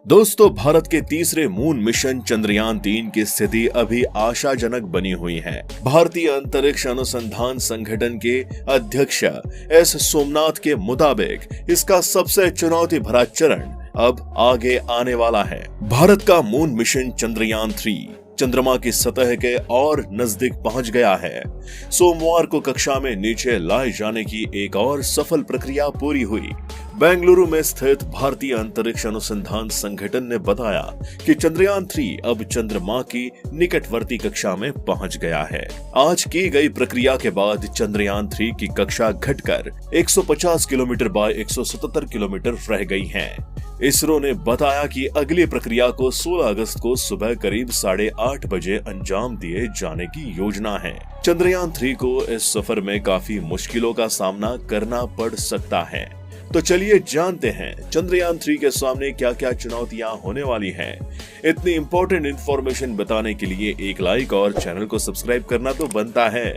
दोस्तों, भारत के तीसरे मून मिशन चंद्रयान-3 की स्थिति अभी आशाजनक बनी हुई है। भारतीय अंतरिक्ष अनुसंधान संगठन के अध्यक्ष एस सोमनाथ के मुताबिक इसका सबसे चुनौती भरा चरण अब आगे आने वाला है। भारत का मून मिशन चंद्रयान-3 चंद्रमा की सतह के और नजदीक पहुंच गया है। सोमवार को कक्षा में नीचे लाए जाने की एक और सफल प्रक्रिया पूरी हुई। बेंगलुरु में स्थित भारतीय अंतरिक्ष अनुसंधान संगठन ने बताया कि चंद्रयान-3 अब चंद्रमा की निकटवर्ती कक्षा में पहुंच गया है। आज की गई प्रक्रिया के बाद चंद्रयान-3 की कक्षा घटकर 150 किलोमीटर बाय 177 किलोमीटर रह गई है। इसरो ने बताया कि अगली प्रक्रिया को 16 अगस्त को सुबह करीब 8:30 बजे अंजाम दिए जाने की योजना है। चंद्रयान-3 को इस सफर में काफी मुश्किलों का सामना करना पड़ सकता है। तो चलिए जानते हैं चंद्रयान-3 के सामने क्या क्या चुनौतियां होने वाली हैं। इतनी इंपॉर्टेंट इंफॉर्मेशन बताने के लिए एक लाइक और चैनल को सब्सक्राइब करना तो बनता है,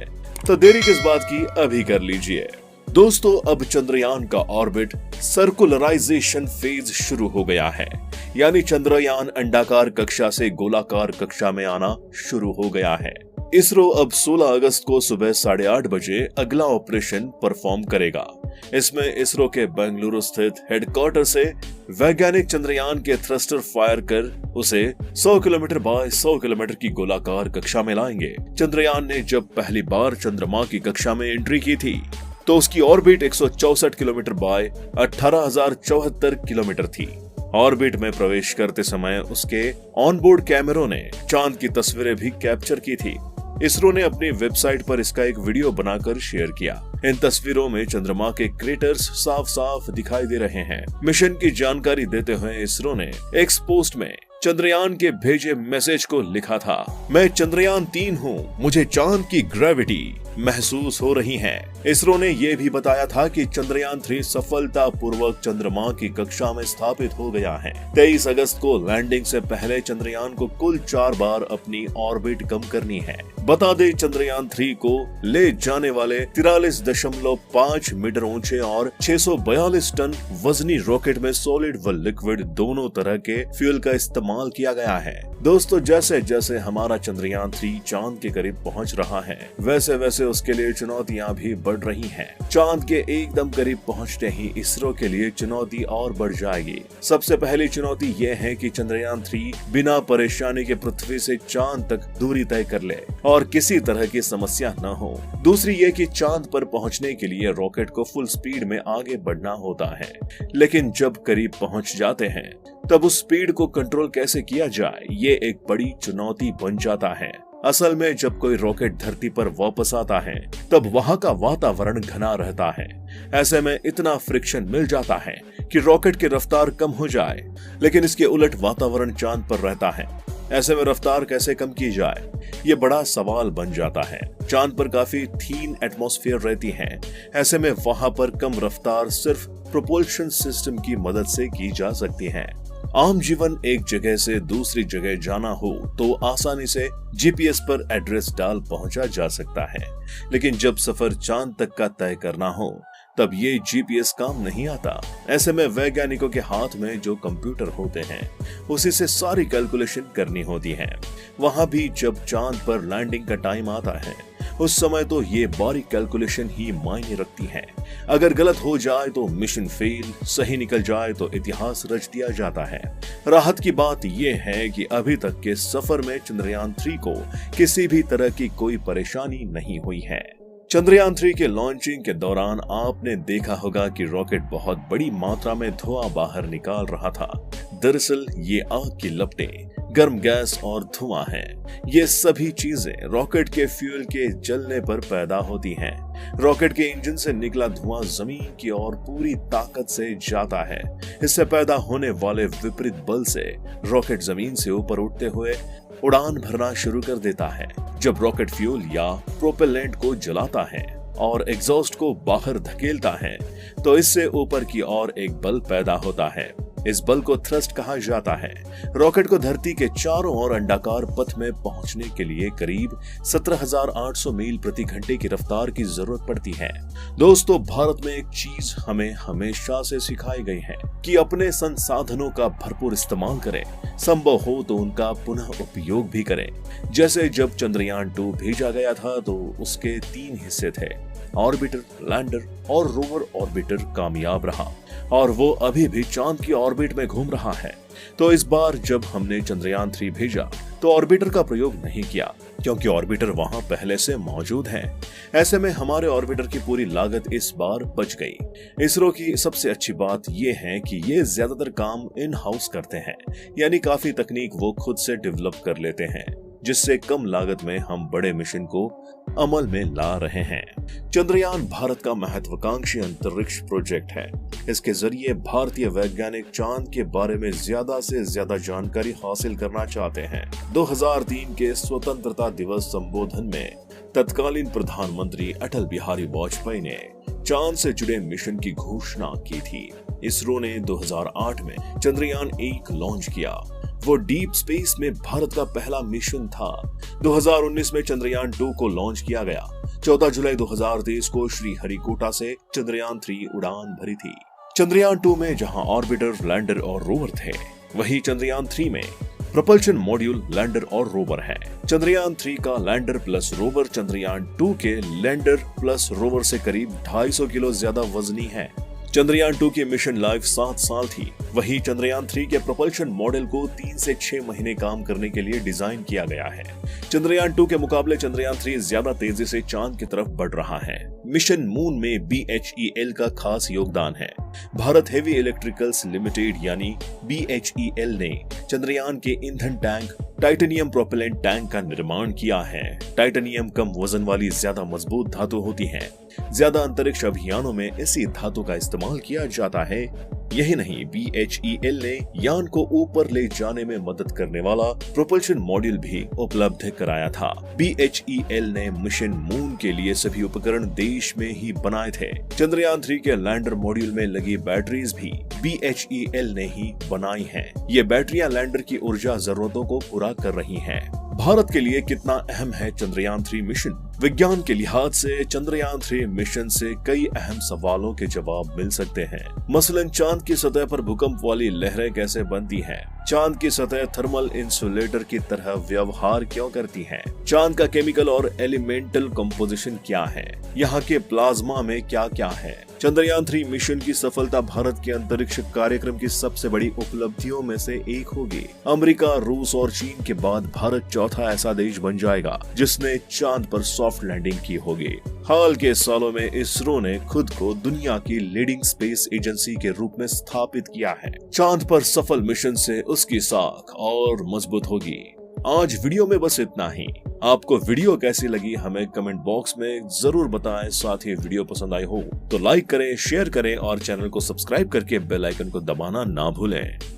तो देरी किस बात की, अभी कर लीजिए। दोस्तों, अब चंद्रयान का ऑर्बिट सर्कुलराइजेशन फेज शुरू हो गया है, यानी चंद्रयान अंडाकार कक्षा से गोलाकार कक्षा में आना शुरू हो गया है। इसरो अब 16 अगस्त को सुबह 8:30 बजे अगला ऑपरेशन परफॉर्म करेगा। इसमें इसरो के बेंगलुरु स्थित हेडक्वार्टर से वैज्ञानिक चंद्रयान के थ्रस्टर फायर कर उसे 100 किलोमीटर बाय 100 किलोमीटर की गोलाकार कक्षा में लाएंगे। चंद्रयान ने जब पहली बार चंद्रमा की कक्षा में एंट्री की थी तो उसकी ऑर्बिट 164 किलोमीटर बाय 18,074 किलोमीटर थी। ऑर्बिट में प्रवेश करते समय उसके ऑनबोर्ड कैमरों ने चांद की तस्वीरें भी कैप्चर की थी। इसरो ने अपनी वेबसाइट पर इसका एक वीडियो बनाकर शेयर किया। इन तस्वीरों में चंद्रमा के क्रेटर्स साफ साफ दिखाई दे रहे हैं। मिशन की जानकारी देते हुए इसरो ने एक्स पोस्ट में चंद्रयान के भेजे मैसेज को लिखा था, मैं चंद्रयान-3 हूँ, मुझे चांद की ग्रेविटी महसूस हो रही है। इसरो ने यह भी बताया था कि चंद्रयान-3 सफलतापूर्वक चंद्रमा की कक्षा में स्थापित हो गया है। 23 अगस्त को लैंडिंग से पहले चंद्रयान को कुल 4 बार अपनी ऑर्बिट कम करनी है। बता दें, चंद्रयान-3 को ले जाने वाले 43.5 मीटर ऊंचे और 642 टन वजनी रॉकेट में सॉलिड व लिक्विड दोनों तरह के फ्यूल का इस्तेमाल किया गया है। दोस्तों, जैसे जैसे हमारा चंद्रयान-3 चांद के करीब पहुंच रहा है, वैसे वैसे उसके लिए चुनौतियां भी बढ़ रही हैं। चांद के एकदम करीब पहुंचते ही इसरो के लिए चुनौती और बढ़ जाएगी। सबसे पहली चुनौती यह है कि चंद्रयान-3 बिना परेशानी के पृथ्वी से चांद तक दूरी तय कर ले और किसी तरह की समस्या न हो। दूसरी ये कि चांद पर पहुंचने के लिए रॉकेट को फुल स्पीड में आगे बढ़ना होता है, लेकिन जब करीब पहुंच जाते हैं तब उस स्पीड को कंट्रोल कैसे किया जाए, ये एक बड़ी चुनौती बन जाता है। असल में जब कोई रॉकेट धरती पर वापस आता है तब वहां का वातावरण घना रहता है। ऐसे में इतना फ्रिक्शन मिल जाता है कि रॉकेट की रफ्तार कम हो जाए, लेकिन इसके उलट वातावरण चांद पर रहता है। ऐसे में रफ्तार कैसे कम की जाए, ये बड़ा सवाल बन जाता है। चांद पर काफी थीन एटमॉस्फेयर रहती है। ऐसे में वहां पर कम रफ्तार सिर्फ प्रोपल्शन सिस्टम की मदद से की जा सकती है। आम जीवन एक जगह से दूसरी जगह जाना हो तो आसानी से जीपीएस पर एड्रेस डाल पहुंचा जा सकता है, लेकिन जब सफर चांद तक का तय करना हो तब ये जीपीएस काम नहीं आता। ऐसे में वैज्ञानिकों के हाथ में जो कंप्यूटर होते हैं उसी से सारी कैलकुलेशन करनी होती है। वहां भी जब चांद पर लैंडिंग का टाइम आता है उस समय तो ये बारीक कैलकुलेशन ही मायने रखती है। अगर गलत हो जाए तो मिशन फेल, सही निकल जाए तो इतिहास रच दिया जाता है। राहत की बात यह है कि अभी तक के सफर में चंद्रयान-3 को किसी भी तरह की कोई परेशानी नहीं हुई है। चंद्रयान-3 के लॉन्चिंग के दौरान आपने देखा होगा कि रॉकेट बहुत बड़ी मात्रा में धुआं बाहर निकाल रहा था। दरअसल ये आग की लपटें, गर्म गैस और धुआं है। ये सभी चीजें रॉकेट के फ्यूल के जलने पर पैदा होती हैं। रॉकेट के इंजन से निकला धुआं जमीन की ओर पूरी ताकत से जाता है। इससे पैदा होने वाले विपरीत बल से रॉकेट जमीन से ऊपर उठते हुए उड़ान भरना शुरू कर देता है। जब रॉकेट फ्यूल या प्रोपेलेंट को जलाता है और एग्जॉस्ट को बाहर धकेलता है तो इससे ऊपर की ओर एक बल पैदा होता है। इस बल को थ्रस्ट कहा जाता है। रॉकेट को धरती के चारों ओर अंडाकार पथ में पहुंचने के लिए करीब 17,800 मील प्रति घंटे की रफ्तार की जरूरत पड़ती है। दोस्तों, भारत में एक चीज हमें हमेशा से सिखाई गई है कि अपने संसाधनों का भरपूर इस्तेमाल करें, संभव हो तो उनका पुनः उपयोग भी करें। जैसे जब चंद्रयान 2 भेजा गया था तो उसके 3 हिस्से थे, ऑर्बिटर, लैंडर और रोवर। ऑर्बिटर कामयाब रहा और वो अभी भी चांद की ऑर्बिट में घूम रहा है। तो इस बार जब हमने चंद्रयान 3 भेजा तो ऑर्बिटर का प्रयोग नहीं किया, क्योंकि ऑर्बिटर वहां पहले से मौजूद है। ऐसे में हमारे ऑर्बिटर की पूरी लागत इस बार बच गई। इसरो की सबसे अच्छी बात यह है कि ये ज्यादातर काम इन हाउस करते हैं, यानी काफी तकनीक वो खुद से डेवलप कर लेते हैं, जिससे कम लागत में हम बड़े मिशन को अमल में ला रहे हैं। चंद्रयान भारत का महत्वाकांक्षी अंतरिक्ष प्रोजेक्ट है। इसके जरिए भारतीय वैज्ञानिक चांद के बारे में ज्यादा से ज्यादा जानकारी हासिल करना चाहते हैं। 2003 के स्वतंत्रता दिवस संबोधन में तत्कालीन प्रधानमंत्री अटल बिहारी वाजपेयी ने चांद से जुड़े मिशन की घोषणा की थी। इसरो ने 2008 में चंद्रयान 1 लॉन्च किया। वो डीप स्पेस में भारत का पहला मिशन था। 2019 में चंद्रयान 2 को लॉन्च किया गया। 14 जुलाई 2023 को श्रीहरिकोटा से चंद्रयान 3 उड़ान भरी थी। चंद्रयान 2 में जहां ऑर्बिटर, लैंडर और रोवर थे, वहीं चंद्रयान 3 में प्रोपल्शन मॉड्यूल, लैंडर और रोवर है। चंद्रयान 3 का लैंडर प्लस रोवर चंद्रयान 2 के लैंडर प्लस रोवर से करीब 250 किलो ज्यादा वजनी है। चंद्रयान 2 की मिशन लाइफ 7 साल थी। वहीं चंद्रयान 3 के प्रोपल्शन मॉडल को 3 से 6 महीने काम करने के लिए डिजाइन किया गया है। चंद्रयान 2 के मुकाबले चंद्रयान 3 ज्यादा तेजी से चांद की तरफ बढ़ रहा है। मिशन मून में BHEL का खास योगदान है। भारत हेवी इलेक्ट्रिकल्स लिमिटेड यानी BHEL ने चंद्रयान के ईंधन टैंक टाइटेनियम प्रोपेलेंट टैंक का निर्माण किया है। टाइटेनियम कम वजन वाली ज्यादा मजबूत धातु होती है। ज्यादा अंतरिक्ष अभियानों में इसी धातु का इस्तेमाल किया जाता है। यही नहीं, BHEL ने यान को ऊपर ले जाने में मदद करने वाला प्रोपल्शन मॉड्यूल भी उपलब्ध कराया था। BHEL ने मिशन मून के लिए सभी उपकरण देश में ही बनाए थे। चंद्रयान 3 के लैंडर मॉड्यूल में लगी बैटरीज भी BHEL ने ही बनाई हैं। ये बैटरियां लैंडर की ऊर्जा जरूरतों को पूरा कर रही हैं। भारत के लिए कितना अहम है चंद्रयान 3 मिशन? विज्ञान के लिहाज से चंद्रयान 3 मिशन से कई अहम सवालों के जवाब मिल सकते हैं। मसलन चांद की सतह पर भूकंप वाली लहरें कैसे बनती हैं? चांद की सतह थर्मल इंसुलेटर की तरह व्यवहार क्यों करती है? चांद का केमिकल और एलिमेंटल कंपोजिशन क्या है? यहाँ के प्लाज्मा में क्या क्या है? चंद्रयान 3 मिशन की सफलता भारत के अंतरिक्ष कार्यक्रम की सबसे बड़ी उपलब्धियों में से एक होगी। अमेरिका, रूस और चीन के बाद भारत चौथा ऐसा देश बन जाएगा जिसने चांद पर सॉफ्ट लैंडिंग की होगी। हाल के सालों में इसरो ने खुद को दुनिया की लीडिंग स्पेस एजेंसी के रूप में स्थापित किया है। चांद पर सफल मिशन से उसकी साख और मजबूत होगी। आज वीडियो में बस इतना ही। आपको वीडियो कैसी लगी हमें कमेंट बॉक्स में जरूर बताएं। साथ ही वीडियो पसंद आई हो तो लाइक करें, शेयर करें और चैनल को सब्सक्राइब करके बेल आइकन को दबाना ना भूलें।